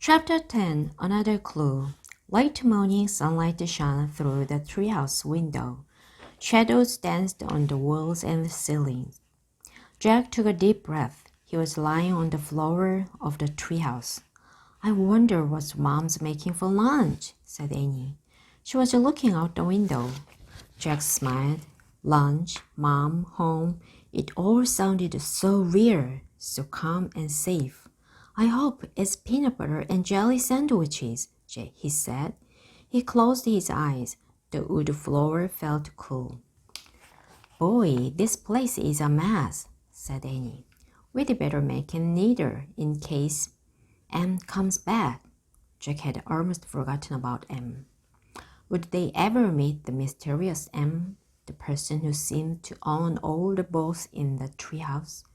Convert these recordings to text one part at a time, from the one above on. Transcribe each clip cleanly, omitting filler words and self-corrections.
Chapter 10. Another clue. Late morning sunlight shone through the treehouse window. Shadows danced on the walls and the ceilings. Jack took a deep breath. He was lying on the floor of the treehouse. "I wonder what Mom's making for lunch," said Annie. She was looking out the window. Jack smiled. Lunch, Mom, home. It all sounded so real, so calm and safe. "I hope it's peanut butter and jelly sandwiches," he said. He closed his eyes. The wood floor felt cool. "Boy, this place is a mess," said Annie. "We'd better make it neater in case Em comes back." Jack had almost forgotten about Em. Would they ever meet the mysterious Em, the person who seemed to own all the books in the treehouse?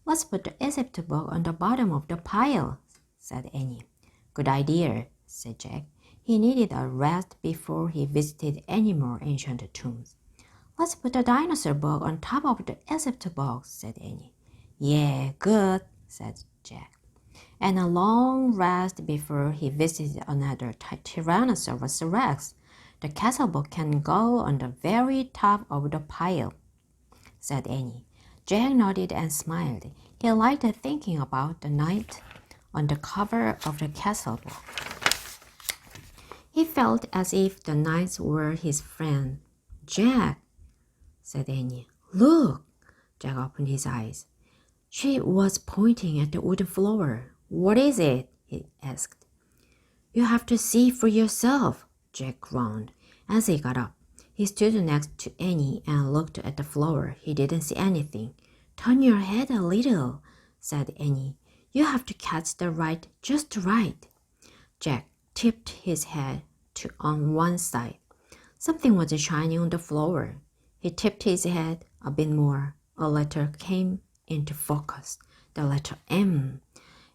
"Let's put the Egypt book on the bottom of the pile," said Annie. "Good idea," said Jack. He needed a rest before he visited any more ancient tombs. "Let's put the dinosaur book on top of the Egypt book," said Annie. "Yeah, good," said Jack. And a long rest before he visited another Tyrannosaurus Rex. "The castle book can go on the very top of the pile," said Annie. Jack nodded and smiled. He liked thinking about the knight on the cover of the castle book. He felt as if the knights were his friend. "Jack," said Annie. "Look!" Jack opened his eyes. She was pointing at the wooden floor. "What is it?" he asked. "You have to see for yourself," Jack groaned. As he got up, he stood next to Annie and looked at the floor. He didn't see anything. "Turn your head a little," said Annie. "You have to catch the light just right." Jack tipped his head on one side. Something was shining on the floor. He tipped his head a bit more. A letter came into focus. The letter M.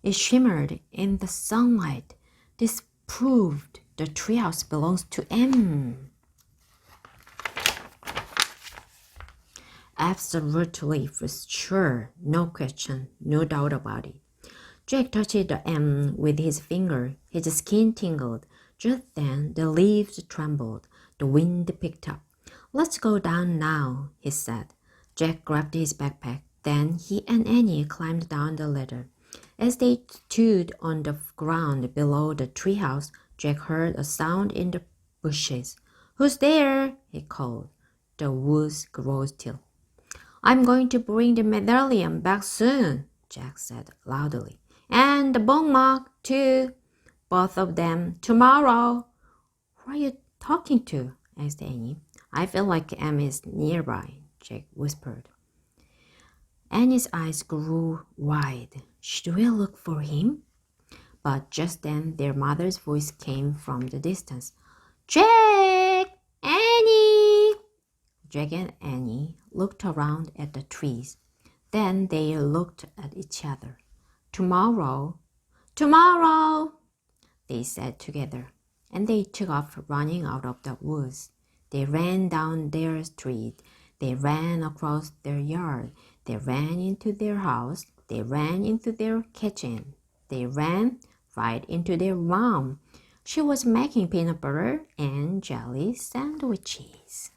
It shimmered in the sunlight. This proved the treehouse belongs to M. Absolutely, for sure. No question, no doubt about it. Jack touched the M with his finger. His skin tingled. Just then, the leaves trembled. The wind picked up. "Let's go down now," he said. Jack grabbed his backpack. Then he and Annie climbed down the ladder. As they stood on the ground below the treehouse, Jack heard a sound in the bushes. "Who's there?" he called. The woods grew still. "I'm going to bring the medallion back soon," Jack said loudly. "And the bookmark, too. Both of them tomorrow." "Who are you talking to?" asked Annie. "I feel like Em is nearby," Jack whispered. Annie's eyes grew wide. "Should we look for him?" But just then their mother's voice came from the distance. "Jack! Annie!" Jack and Annie looked around at the trees. Then they looked at each other. "Tomorrow, tomorrow," they said together, and they took off running out of the woods. They ran down their street. They ran across their yard. They ran into their house. They ran into their kitchen. They ran right into their mom. She was making peanut butter and jelly sandwiches.